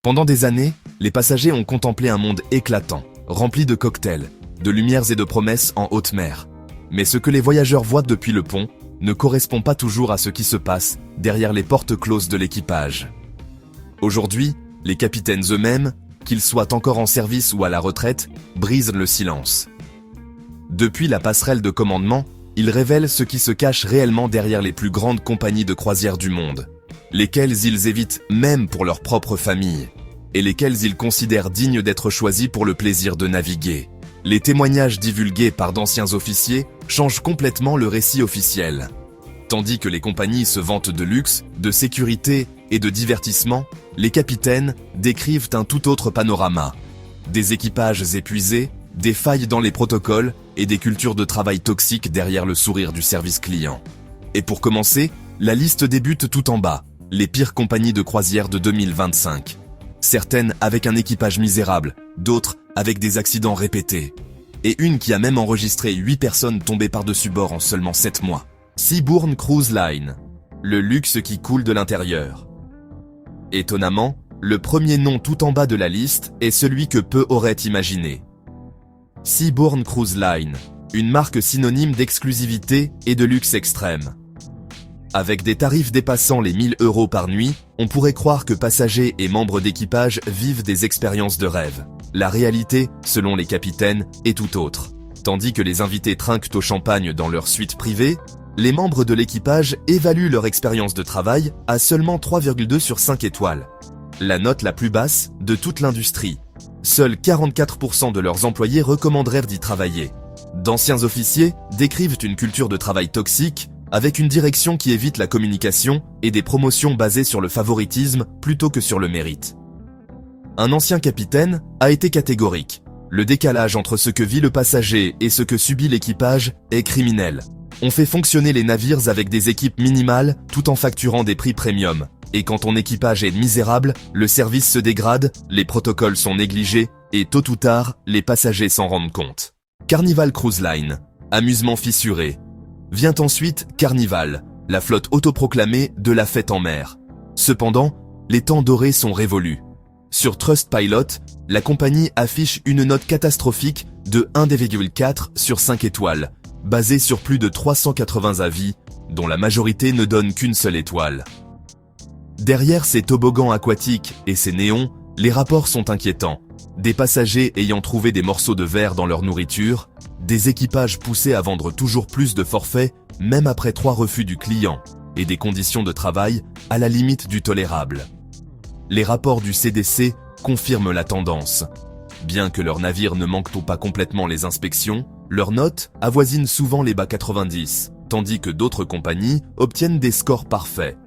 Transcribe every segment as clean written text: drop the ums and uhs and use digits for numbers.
Pendant des années, les passagers ont contemplé un monde éclatant, rempli de cocktails, de lumières et de promesses en haute mer. Mais ce que les voyageurs voient depuis le pont ne correspond pas toujours à ce qui se passe derrière les portes closes de l'équipage. Aujourd'hui, les capitaines eux-mêmes, qu'ils soient encore en service ou à la retraite, brisent le silence. Depuis la passerelle de commandement, ils révèlent ce qui se cache réellement derrière les plus grandes compagnies de croisière du monde, lesquelles ils évitent même pour leur propre famille, et lesquelles ils considèrent dignes d'être choisis pour le plaisir de naviguer. Les témoignages divulgués par d'anciens officiers changent complètement le récit officiel. Tandis que les compagnies se vantent de luxe, de sécurité et de divertissement, les capitaines décrivent un tout autre panorama. Des équipages épuisés, des failles dans les protocoles et des cultures de travail toxiques derrière le sourire du service client. Et pour commencer, la liste débute tout en bas, les pires compagnies de croisière de 2025. Certaines avec un équipage misérable, d'autres avec des accidents répétés. Et une qui a même enregistré 8 personnes tombées par-dessus bord en seulement 7 mois. Seabourn Cruise Line, le luxe qui coule de l'intérieur. Étonnamment, le premier nom tout en bas de la liste est celui que peu auraient imaginé. Seabourn Cruise Line, une marque synonyme d'exclusivité et de luxe extrême. Avec des tarifs dépassant les 1000 € par nuit, on pourrait croire que passagers et membres d'équipage vivent des expériences de rêve. La réalité, selon les capitaines, est tout autre. Tandis que les invités trinquent au champagne dans leur suite privée, les membres de l'équipage évaluent leur expérience de travail à seulement 3,2 sur 5 étoiles. La note la plus basse de toute l'industrie. Seuls 44% de leurs employés recommanderaient d'y travailler. D'anciens officiers décrivent une culture de travail toxique, avec une direction qui évite la communication et des promotions basées sur le favoritisme plutôt que sur le mérite. Un ancien capitaine a été catégorique. Le décalage entre ce que vit le passager et ce que subit l'équipage est criminel. On fait fonctionner les navires avec des équipes minimales tout en facturant des prix premium. Et quand ton équipage est misérable, le service se dégrade, les protocoles sont négligés et tôt ou tard, les passagers s'en rendent compte. Carnival Cruise Line, amusement fissuré. Vient ensuite Carnival, la flotte autoproclamée de la fête en mer. Cependant, les temps dorés sont révolus. Sur Trustpilot, la compagnie affiche une note catastrophique de 1,4 sur 5 étoiles, basée sur plus de 380 avis, dont la majorité ne donne qu'une seule étoile. Derrière ces toboggans aquatiques et ces néons, les rapports sont inquiétants. Des passagers ayant trouvé des morceaux de verre dans leur nourriture, des équipages poussés à vendre toujours plus de forfaits, même après 3 refus du client, et des conditions de travail à la limite du tolérable. Les rapports du CDC confirment la tendance. Bien que leurs navires ne manquent pas complètement les inspections, leurs notes avoisinent souvent les bas 90, tandis que d'autres compagnies obtiennent des scores parfaits.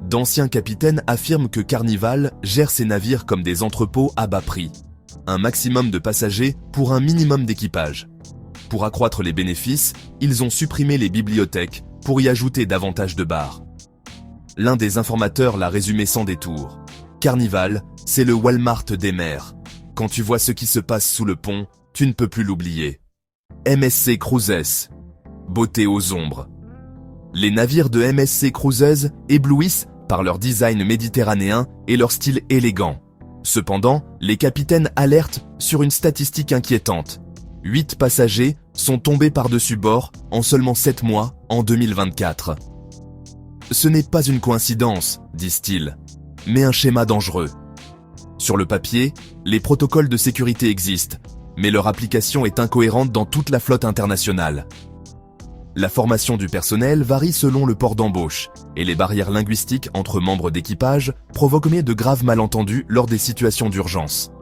D'anciens capitaines affirment que Carnival gère ses navires comme des entrepôts à bas prix. Un maximum de passagers pour un minimum d'équipage. Pour accroître les bénéfices, ils ont supprimé les bibliothèques pour y ajouter davantage de bars. L'un des informateurs l'a résumé sans détour. Carnival, c'est le Walmart des mers. Quand tu vois ce qui se passe sous le pont, tu ne peux plus l'oublier. MSC Cruises. Beauté aux ombres. Les navires de MSC Cruises éblouissent par leur design méditerranéen et leur style élégant. Cependant, les capitaines alertent sur une statistique inquiétante. 8 passagers sont tombés par-dessus bord en seulement 7 mois en 2024. Ce n'est pas une coïncidence, disent-ils, mais un schéma dangereux. Sur le papier, les protocoles de sécurité existent, mais leur application est incohérente dans toute la flotte internationale. La formation du personnel varie selon le port d'embauche, et les barrières linguistiques entre membres d'équipage provoquent de graves malentendus lors des situations d'urgence.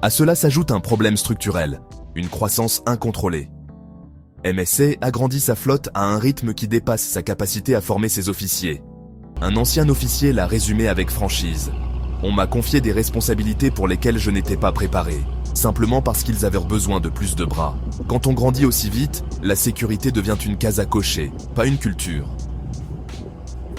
À cela s'ajoute un problème structurel, une croissance incontrôlée. MSC agrandit sa flotte à un rythme qui dépasse sa capacité à former ses officiers. Un ancien officier l'a résumé avec franchise. On m'a confié des responsabilités pour lesquelles je n'étais pas préparé, simplement parce qu'ils avaient besoin de plus de bras. Quand on grandit aussi vite, la sécurité devient une case à cocher, pas une culture.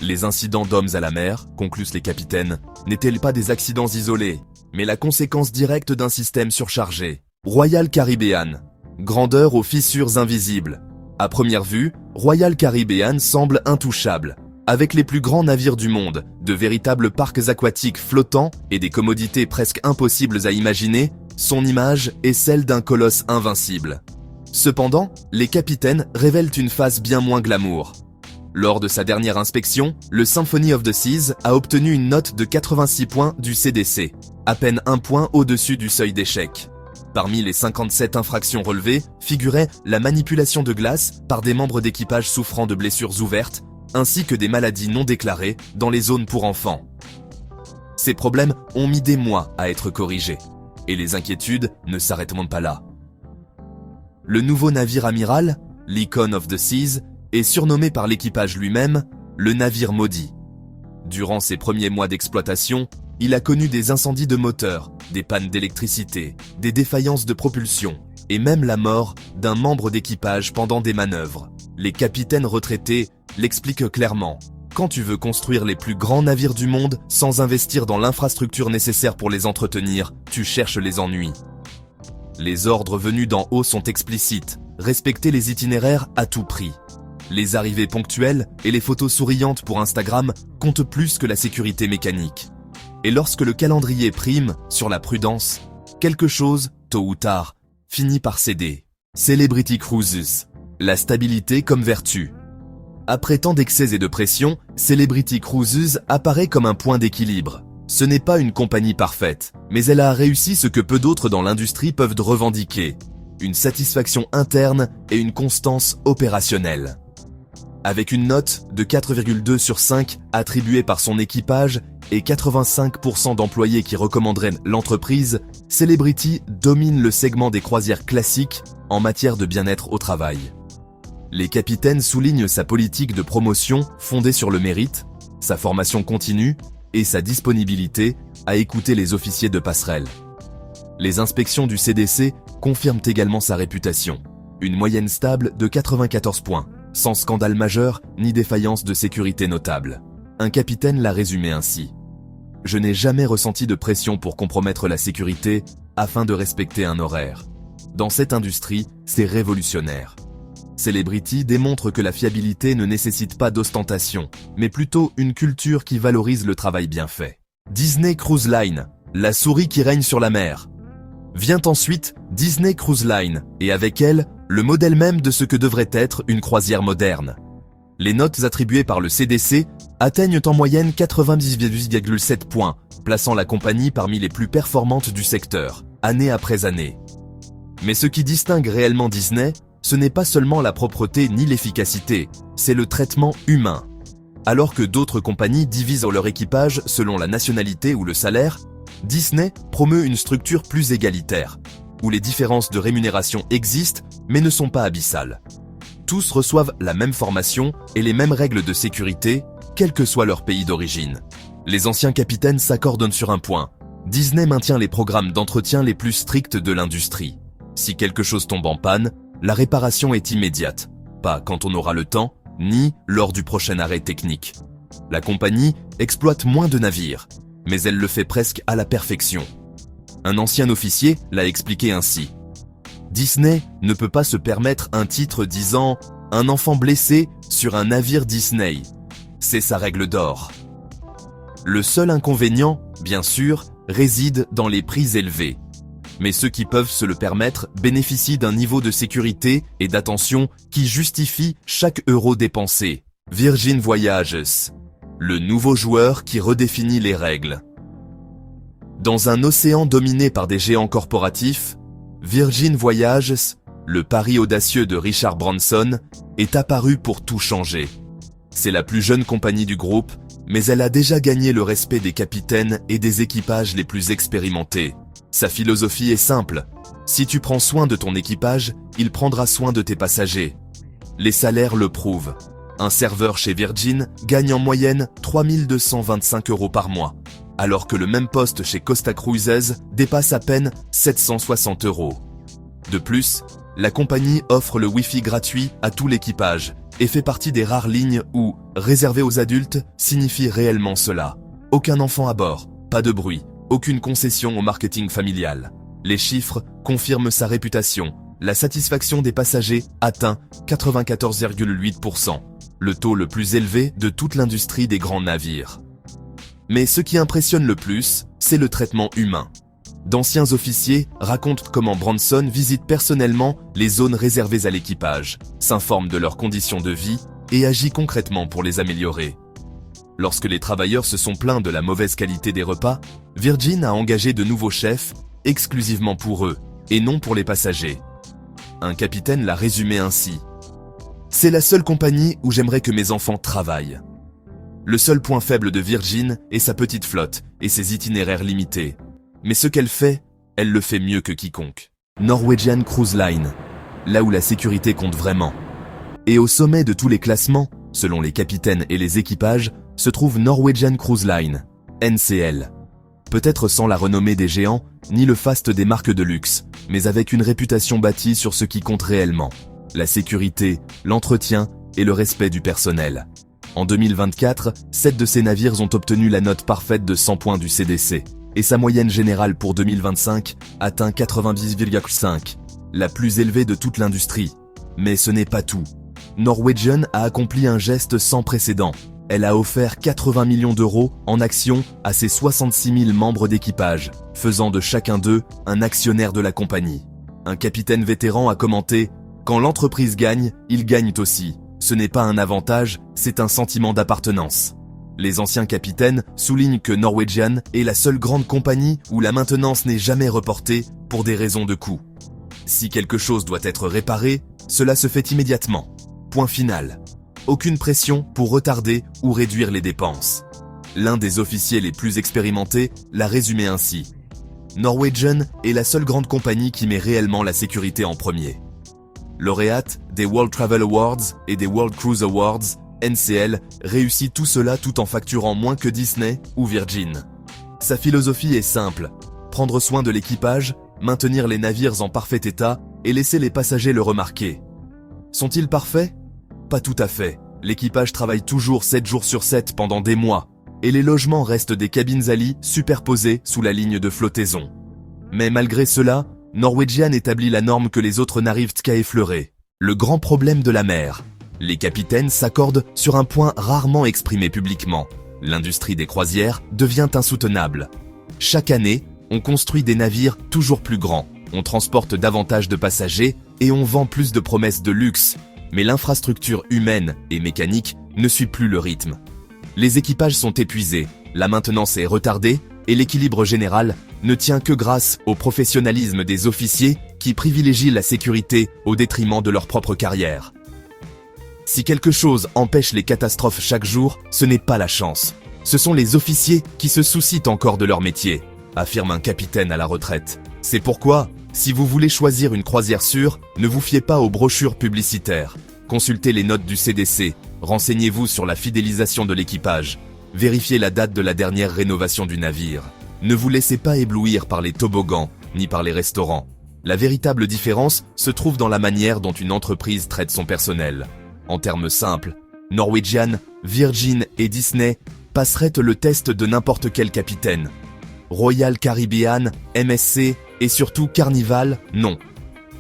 Les incidents d'hommes à la mer, concluent les capitaines, n'étaient pas des accidents isolés, mais la conséquence directe d'un système surchargé. Royal Caribbean. Grandeur aux fissures invisibles. À première vue, Royal Caribbean semble intouchable. Avec les plus grands navires du monde, de véritables parcs aquatiques flottants et des commodités presque impossibles à imaginer, son image est celle d'un colosse invincible. Cependant, les capitaines révèlent une face bien moins glamour. Lors de sa dernière inspection, le Symphony of the Seas a obtenu une note de 86 points du CDC, à peine un point au-dessus du seuil d'échec. Parmi les 57 infractions relevées figurait la manipulation de glace par des membres d'équipage souffrant de blessures ouvertes, ainsi que des maladies non déclarées dans les zones pour enfants. Ces problèmes ont mis des mois à être corrigés, et les inquiétudes ne s'arrêteront pas là. Le nouveau navire amiral, l'Icon of the Seas, est surnommé par l'équipage lui-même le navire maudit. Durant ses premiers mois d'exploitation, il a connu des incendies de moteur, des pannes d'électricité, des défaillances de propulsion, et même la mort d'un membre d'équipage pendant des manœuvres. Les capitaines retraités l'expliquent clairement. Quand tu veux construire les plus grands navires du monde sans investir dans l'infrastructure nécessaire pour les entretenir, tu cherches les ennuis. Les ordres venus d'en haut sont explicites, respecter les itinéraires à tout prix. Les arrivées ponctuelles et les photos souriantes pour Instagram comptent plus que la sécurité mécanique. Et lorsque le calendrier prime sur la prudence, quelque chose, tôt ou tard, finit par céder. Celebrity Cruises, la stabilité comme vertu. Après tant d'excès et de pression, Celebrity Cruises apparaît comme un point d'équilibre. Ce n'est pas une compagnie parfaite, mais elle a réussi ce que peu d'autres dans l'industrie peuvent revendiquer. Une satisfaction interne et une constance opérationnelle. Avec une note de 4,2 sur 5 attribuée par son équipage et 85% d'employés qui recommanderaient l'entreprise, Celebrity domine le segment des croisières classiques en matière de bien-être au travail. Les capitaines soulignent sa politique de promotion fondée sur le mérite, sa formation continue et sa disponibilité à écouter les officiers de passerelle. Les inspections du CDC confirment également sa réputation. Une moyenne stable de 94 points, sans scandale majeur ni défaillance de sécurité notable. Un capitaine l'a résumé ainsi. « Je n'ai jamais ressenti de pression pour compromettre la sécurité afin de respecter un horaire. Dans cette industrie, c'est révolutionnaire. » Celebrity démontre que la fiabilité ne nécessite pas d'ostentation, mais plutôt une culture qui valorise le travail bien fait. Disney Cruise Line, la souris qui règne sur la mer. Vient ensuite Disney Cruise Line, et avec elle, le modèle même de ce que devrait être une croisière moderne. Les notes attribuées par le CDC atteignent en moyenne 90,7 points, plaçant la compagnie parmi les plus performantes du secteur, année après année. Mais ce qui distingue réellement Disney, ce n'est pas seulement la propreté ni l'efficacité, c'est le traitement humain. Alors que d'autres compagnies divisent leur équipage selon la nationalité ou le salaire, Disney promeut une structure plus égalitaire, où les différences de rémunération existent mais ne sont pas abyssales. Tous reçoivent la même formation et les mêmes règles de sécurité, quel que soit leur pays d'origine. Les anciens capitaines s'accordent sur un point. Disney maintient les programmes d'entretien les plus stricts de l'industrie. Si quelque chose tombe en panne, la réparation est immédiate, pas quand on aura le temps, ni lors du prochain arrêt technique. La compagnie exploite moins de navires, mais elle le fait presque à la perfection. Un ancien officier l'a expliqué ainsi. Disney ne peut pas se permettre un titre disant « Un enfant blessé sur un navire Disney ». C'est sa règle d'or. Le seul inconvénient, bien sûr, réside dans les prix élevés. Mais ceux qui peuvent se le permettre bénéficient d'un niveau de sécurité et d'attention qui justifie chaque euro dépensé. Virgin Voyages, le nouveau joueur qui redéfinit les règles. Dans un océan dominé par des géants corporatifs, Virgin Voyages, le pari audacieux de Richard Branson, est apparu pour tout changer. C'est la plus jeune compagnie du groupe, mais elle a déjà gagné le respect des capitaines et des équipages les plus expérimentés. Sa philosophie est simple. Si tu prends soin de ton équipage, il prendra soin de tes passagers. Les salaires le prouvent. Un serveur chez Virgin gagne en moyenne 3 225 € par mois, alors que le même poste chez Costa Cruises dépasse à peine 760 €. De plus, la compagnie offre le Wi-Fi gratuit à tout l'équipage et fait partie des rares lignes où « réservé aux adultes » signifie réellement cela. Aucun enfant à bord, pas de bruit, aucune concession au marketing familial. Les chiffres confirment sa réputation. La satisfaction des passagers atteint 94,8%, le taux le plus élevé de toute l'industrie des grands navires. Mais ce qui impressionne le plus, c'est le traitement humain. D'anciens officiers racontent comment Branson visite personnellement les zones réservées à l'équipage, s'informe de leurs conditions de vie et agit concrètement pour les améliorer. Lorsque les travailleurs se sont plaints de la mauvaise qualité des repas, Virgin a engagé de nouveaux chefs exclusivement pour eux et non pour les passagers. Un capitaine l'a résumé ainsi. « C'est la seule compagnie où j'aimerais que mes enfants travaillent. » Le seul point faible de Virgin est sa petite flotte et ses itinéraires limités. Mais ce qu'elle fait, elle le fait mieux que quiconque. Norwegian Cruise Line, là où la sécurité compte vraiment. Et au sommet de tous les classements, selon les capitaines et les équipages, se trouve Norwegian Cruise Line, NCL. Peut-être sans la renommée des géants, ni le faste des marques de luxe, mais avec une réputation bâtie sur ce qui compte réellement. La sécurité, l'entretien et le respect du personnel. En 2024, 7 de ces navires ont obtenu la note parfaite de 100 points du CDC. Et sa moyenne générale pour 2025 atteint 90,5, la plus élevée de toute l'industrie. Mais ce n'est pas tout. Norwegian a accompli un geste sans précédent. Elle a offert 80 millions d'euros en actions à ses 66 000 membres d'équipage, faisant de chacun d'eux un actionnaire de la compagnie. Un capitaine vétéran a commenté « Quand l'entreprise gagne, ils gagnent aussi. Ce n'est pas un avantage, c'est un sentiment d'appartenance. » Les anciens capitaines soulignent que Norwegian est la seule grande compagnie où la maintenance n'est jamais reportée pour des raisons de coût. Si quelque chose doit être réparé, cela se fait immédiatement. Point final. Aucune pression pour retarder ou réduire les dépenses. L'un des officiers les plus expérimentés l'a résumé ainsi. Norwegian est la seule grande compagnie qui met réellement la sécurité en premier. Lauréate des World Travel Awards et des World Cruise Awards, NCL réussit tout cela tout en facturant moins que Disney ou Virgin. Sa philosophie est simple, prendre soin de l'équipage, maintenir les navires en parfait état et laisser les passagers le remarquer. Sont-ils parfaits? Pas tout à fait. L'équipage travaille toujours 7 jours sur 7 pendant des mois, et les logements restent des cabines à lit superposées sous la ligne de flottaison. Mais malgré cela, Norwegian établit la norme que les autres n'arrivent qu'à effleurer. Le grand problème de la mer. Les capitaines s'accordent sur un point rarement exprimé publiquement. L'industrie des croisières devient insoutenable. Chaque année, on construit des navires toujours plus grands, on transporte davantage de passagers et on vend plus de promesses de luxe. Mais l'infrastructure humaine et mécanique ne suit plus le rythme. Les équipages sont épuisés, la maintenance est retardée et l'équilibre général ne tient que grâce au professionnalisme des officiers qui privilégient la sécurité au détriment de leur propre carrière. Si quelque chose empêche les catastrophes chaque jour, ce n'est pas la chance. Ce sont les officiers qui se soucient encore de leur métier, affirme un capitaine à la retraite. C'est pourquoi, si vous voulez choisir une croisière sûre, ne vous fiez pas aux brochures publicitaires. Consultez les notes du CDC, renseignez-vous sur la fidélisation de l'équipage, vérifiez la date de la dernière rénovation du navire. Ne vous laissez pas éblouir par les toboggans, ni par les restaurants. La véritable différence se trouve dans la manière dont une entreprise traite son personnel. En termes simples, Norwegian, Virgin et Disney passeraient le test de n'importe quel capitaine. Royal Caribbean, MSC et surtout Carnival, non.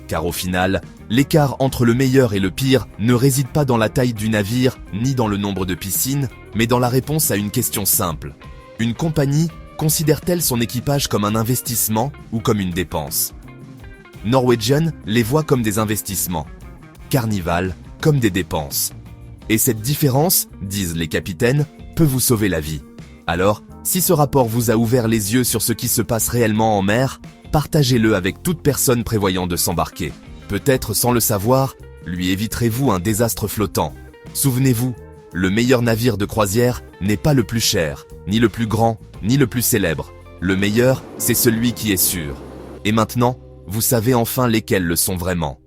Car au final, l'écart entre le meilleur et le pire ne réside pas dans la taille du navire ni dans le nombre de piscines, mais dans la réponse à une question simple. Une compagnie considère-t-elle son équipage comme un investissement ou comme une dépense? Norwegian les voit comme des investissements. Carnival comme des dépenses. Et cette différence, disent les capitaines, peut vous sauver la vie. Alors, si ce rapport vous a ouvert les yeux sur ce qui se passe réellement en mer, partagez-le avec toute personne prévoyant de s'embarquer. Peut-être sans le savoir, lui éviterez-vous un désastre flottant. Souvenez-vous, le meilleur navire de croisière n'est pas le plus cher, ni le plus grand, ni le plus célèbre. Le meilleur, c'est celui qui est sûr. Et maintenant, vous savez enfin lesquels le sont vraiment.